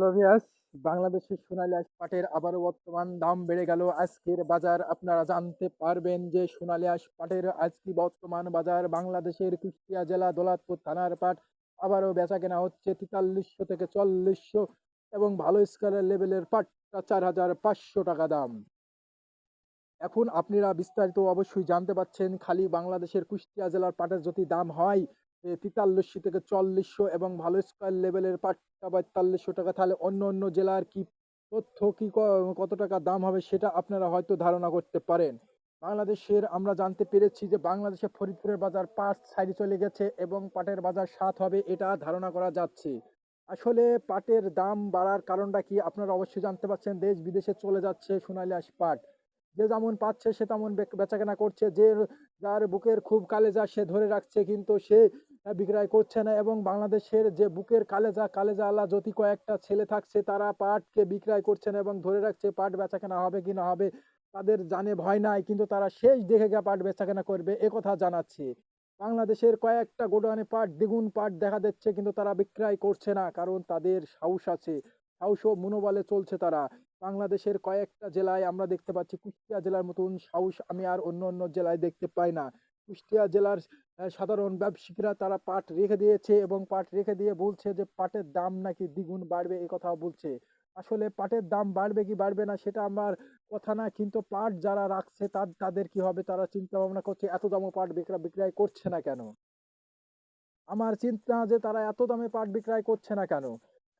Hello viewers, বাংলাদেশের সোনালী আঁশ পাটের আবারও বর্তমান দাম বেড়ে গেল। আজকের বাজার আপনারা জানতে পারবেন যে সোনালী আঁশ পাটের আজকে বর্তমান বাজার বাংলাদেশের কুষ্টিয়া জেলা দৌলতপুর থানার পাট আবারও বেচাকেনা হচ্ছে ৪৩০০ থেকে ৪০০ এবং ভালো স্কেলের লেভেলের পাটটা ৪,৫০০ টাকা দাম। এখন আপনারা বিস্তারিত অবশ্যই জানতে পাচ্ছেন। খালি বাংলাদেশের কুষ্টিয়া জেলার পাটের যদি দাম হয় ৪৩০০ থেকে ৪০০ এবং ভালো স্কয়ার লেভেলের পাটটা ৪২০০ টাকা, তাহলে অন্য অন্য জেলার কি তথ্য কি কত টাকা দাম হবে সেটা আপনারা হয়তো ধারণা করতে পারেন। বাংলাদেশের আমরা জানতে পেরেছি যে বাংলাদেশে ফরিদপুরের বাজার ৫ সাইডে চলে গেছে এবং পাটের বাজার ৭ হবে এটা ধারণা করা যাচ্ছে। আসলে পাটের দাম বাড়ার কারণটা কি আপনারা অবশ্যই জানতে পারছেন। দেশ বিদেশে চলে যাচ্ছে সোনালী আঁশ পাট। যে যেমন পাচ্ছে সে তেমন বেচাকেনা করছে। যার বুকের খুব কালেজা সে ধরে রাখছে, কিন্তু সে বিক্রয় করছে না। এবং বাংলাদেশের যে বুকের কালেজাওয়ালা যদি কয়েকটা ছেলে থাকছে তারা পাটকে বিক্রয় করছে না এবং ধরে রাখছে পাট বেচাকেনা হবে কি না হবে তাদের জানে ভয় নাই, কিন্তু তারা শেষ দেখে গিয়ে পাট বেচাকেনা করবে একথা জানাচ্ছে। বাংলাদেশের কয়েকটা গোডাউনে পাট দ্বিগুণ পাট দেখা যাচ্ছে, কিন্তু তারা বিক্রয় করছে না কারণ তাদের সাহস আছে। সাহস ও মনোবলে চলছে তারা। বাংলাদেশের কয়েকটা জেলায় আমরা দেখতে পাচ্ছি, কুষ্টিয়া জেলার মতন সাহস আমি আর অন্য অন্য জেলায় দেখতে পাই না। কুষ্টিয়া জেলার সাধারণ ব্যবসায়ীরা তারা পাট রেখে দিয়েছে এবং পাট রেখে দিয়ে বলছে যে পাটের দাম নাকি দ্বিগুণ বাড়বে এই কথাও বলছে। আসলে পাটের দাম বাড়বে কি বাড়বে না সেটা আমার কথা না, কিন্তু পাট যারা রাখছে তাদের কি হবে তারা চিন্তা ভাবনা করছে এত দামও পাট বিক্রয় করছে না কেন। আমার চিন্তা যে তারা এত দামে পাট বিক্রয় করছে না কেন?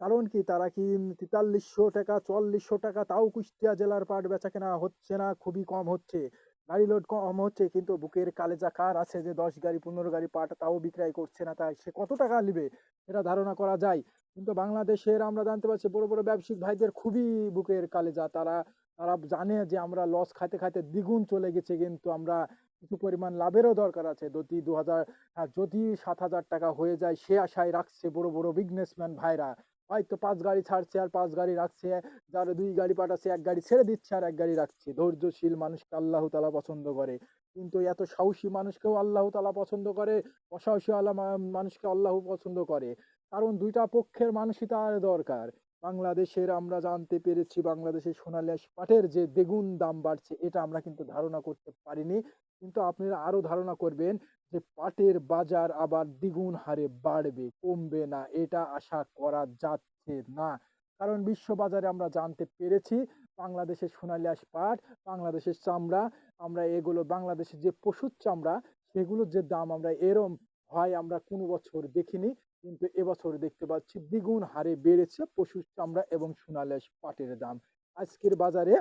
কারণ কি তারা কি ৪৩০০ টাকা ৪৪০০ টাকা তাও কুষ্টিয়া জেলার পাট বেচাকেনা হচ্ছে না, খুবই কম হচ্ছে। গাড়ি লোড কম হচ্ছে, কিন্তু বুকের কালেজা কার আছে যে ১০ গাড়ি ১৫ গাড়ি পাট তাও বিক্রয় করছে না, তাই সে কত টাকা নিবে এটা ধারণা করা যায়। কিন্তু বাংলাদেশের আমরা জানতে পারছি বড়, বড় ব্যবসায়িক ভাইদের খুবই বুকের কালেজা। তারা তারা জানে যে আমরা লস খাইতে, খাইতে দ্বিগুণ চলে গেছে, কিন্তু আমরা কিছু পরিমাণ লাভেরও দরকার আছে। যদি ২০০০ যদি ৭,০০০ টাকা হয়ে যায় সে আশায় রাখছে বড় বড় বিজনেসম্যান ভাইরা। হয়তো ৫ গাড়ি ছাড়ছে আর ৫ গাড়ি রাখছে। যার ২ গাড়ি পাঠাচ্ছে ১ গাড়ি ছেড়ে দিচ্ছে আর ১ গাড়ি রাখছে। ধৈর্যশীল মানুষকে আল্লাহ তাআলা পছন্দ করে। কিন্তু এত সাহসী মানুষকেও আল্লাহ তাআলা পছন্দ করে, অসাহসী মানুষকে আল্লাহ পছন্দ করে। কারণ ২ টা পক্ষের মানুষই তার দরকার। বাংলাদেশের আমরা জানতে পেরেছি বাংলাদেশের সোনালী আঁশ পাটের যে দ্বিগুণ দাম বাড়ছে এটা আমরা কিন্তু ধারণা করতে পারিনি। কিন্তু আপনারা আরো ধারণা করবেন যে পাটের বাজার আবার দ্বিগুণ হারে বাড়বে, কমবে না এটা আশা করা যাচ্ছে না। কারণ বিশ্ব বাজারে আমরা জানতে পেরেছি বাংলাদেশের সোনালী আঁশ পাট, বাংলাদেশের চামড়া, আমরা এগুলো বাংলাদেশের যে পশুর চামড়া সেগুলোর যে দাম আমরা এরম হয় আমরা কোনো বছর দেখিনি। কিন্তু এবছর দেখতে পাচ্ছি দ্বিগুণ হারে বেড়েছে পশুর চামড়া এবং সোনালী আঁশ পাটের দাম। আজকের বাজারে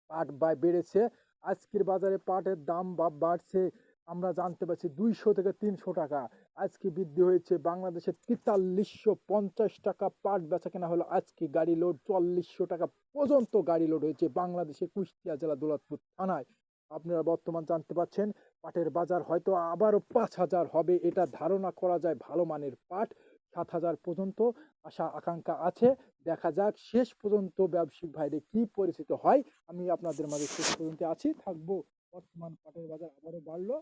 পাট বেড়েছে। আজকের বাজারে পাটের দাম বাড়ছে আমরা জানতে পারছি ২০০ থেকে ৩০০ টাকা। আজকে বৃদ্ধি হয়েছে বাংলাদেশে ৪৩৫০ টাকা পাট বেচাকেনা হলো আজকে গাড়ি লোড ৪০০ টাকা পর্যন্ত গাড়ি লোড হয়েছে বাংলাদেশের কুষ্টিয়া জেলা দৌলতপুর থানায়। আপনারা বর্তমান জানতে পাচ্ছেন পাটের বাজার হয়তো আবারও ৫,০০০ হবে এটা ধারণা করা যায়। ভালো মানের পাট ৭,০০০ পর্যন্ত আশা আকাঙ্ক্ষা আছে। দেখা যাক শেষ পর্যন্ত ব্যবসায়িক ভাইদের কি পরিচিত হয়। আমি আপনাদের মাঝে শেষ পর্যন্ত আছি, থাকবো। বর্তমান পাটের বাজার আবারও বাড়লো।